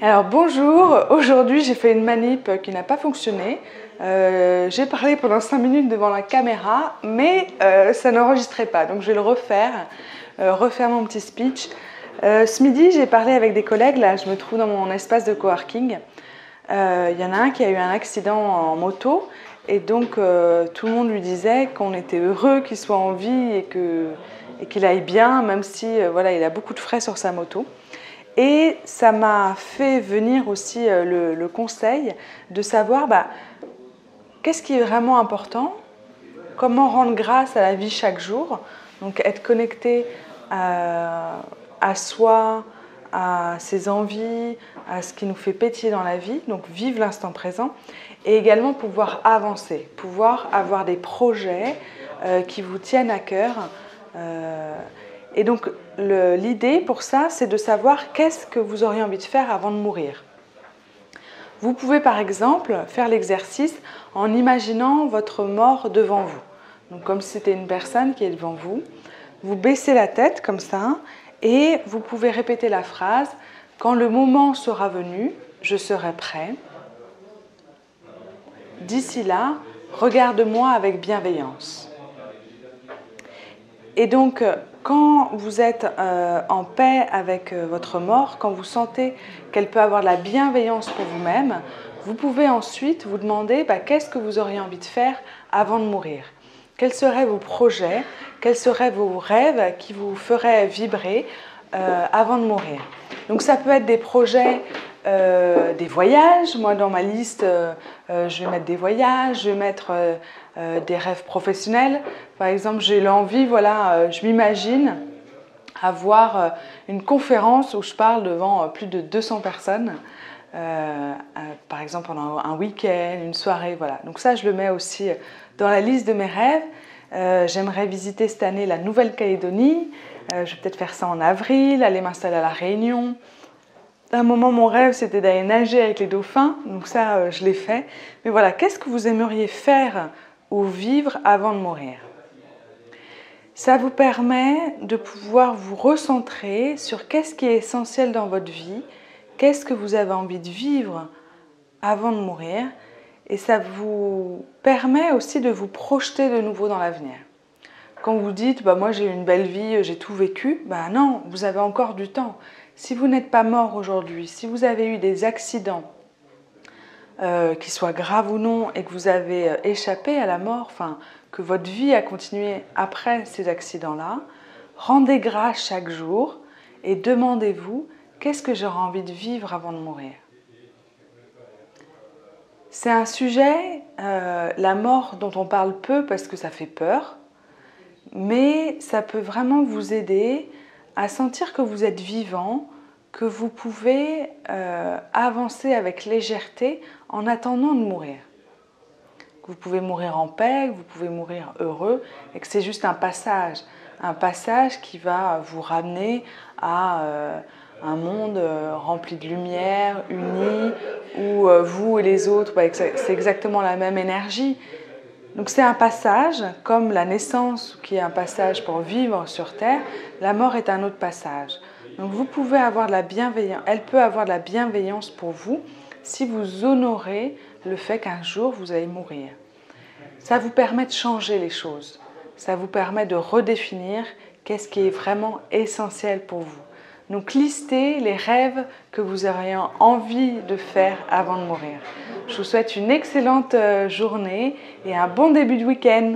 Alors bonjour, aujourd'hui j'ai fait une manip qui n'a pas fonctionné. J'ai parlé pendant 5 minutes devant la caméra, mais ça n'enregistrait pas, donc je vais le refaire, refaire mon petit speech. Ce midi j'ai parlé avec des collègues, là je me trouve dans mon espace de coworking. Il y en a un qui a eu un accident en moto et donc tout le monde lui disait qu'on était heureux qu'il soit en vie et qu'il aille bien, même si voilà, il a beaucoup de frais sur sa moto. Et ça m'a fait venir aussi le conseil de savoir qu'est-ce qui est vraiment important, comment rendre grâce à la vie chaque jour, donc être connecté à soi, à ses envies, à ce qui nous fait pétiller dans la vie, donc vivre l'instant présent, et également pouvoir avancer, pouvoir avoir des projets qui vous tiennent à cœur. Et donc l'idée pour ça, c'est de savoir qu'est-ce que vous auriez envie de faire avant de mourir. Vous pouvez par exemple faire l'exercice en imaginant votre mort devant vous. Donc comme si c'était une personne qui est devant vous, vous baissez la tête comme ça et vous pouvez répéter la phrase « Quand le moment sera venu, je serai prêt. D'ici là, regarde-moi avec bienveillance. » Et donc, quand vous êtes en paix avec votre mort, quand vous sentez qu'elle peut avoir de la bienveillance pour vous-même, vous pouvez ensuite vous demander qu'est-ce que vous auriez envie de faire avant de mourir. Quels seraient vos projets, quels seraient vos rêves qui vous feraient vibrer avant de mourir. Donc ça peut être des projets, des voyages. Moi dans ma liste, je vais mettre des voyages, je vais mettre des rêves professionnels. Par exemple, j'ai l'envie, voilà, je m'imagine avoir une conférence où je parle devant plus de 200 personnes, par exemple pendant un week-end, une soirée, voilà. Donc ça, je le mets aussi dans la liste de mes rêves. J'aimerais visiter cette année la Nouvelle-Calédonie. Je vais peut-être faire ça en avril, aller m'installer à La Réunion. À un moment, mon rêve, c'était d'aller nager avec les dauphins. Donc ça, je l'ai fait. Mais voilà, qu'est-ce que vous aimeriez faire ou vivre avant de mourir? Ça vous permet de pouvoir vous recentrer sur qu'est-ce qui est essentiel dans votre vie, qu'est-ce que vous avez envie de vivre avant de mourir. Et ça vous permet aussi de vous projeter de nouveau dans l'avenir. Quand vous dites « moi j'ai eu une belle vie, j'ai tout vécu », non, vous avez encore du temps. Si vous n'êtes pas mort aujourd'hui, si vous avez eu des accidents, qu'ils soient graves ou non, et que vous avez échappé à la mort, que votre vie a continué après ces accidents-là, rendez grâce chaque jour et demandez-vous « qu'est-ce que j'aurais envie de vivre avant de mourir ?» C'est un sujet, la mort, dont on parle peu parce que ça fait peur, mais ça peut vraiment vous aider à sentir que vous êtes vivant, que vous pouvez avancer avec légèreté en attendant de mourir. Vous pouvez mourir en paix, vous pouvez mourir heureux, et que c'est juste un passage qui va vous ramener à un monde rempli de lumière, uni, où vous et les autres, c'est exactement la même énergie. Donc c'est un passage, comme la naissance qui est un passage pour vivre sur Terre, la mort est un autre passage. Donc vous pouvez avoir de la bienveillance, elle peut avoir de la bienveillance pour vous si vous honorez le fait qu'un jour vous allez mourir. Ça vous permet de changer les choses, ça vous permet de redéfinir qu'est-ce qui est vraiment essentiel pour vous. Donc listez les rêves que vous auriez envie de faire avant de mourir. Je vous souhaite une excellente journée et un bon début de week-end.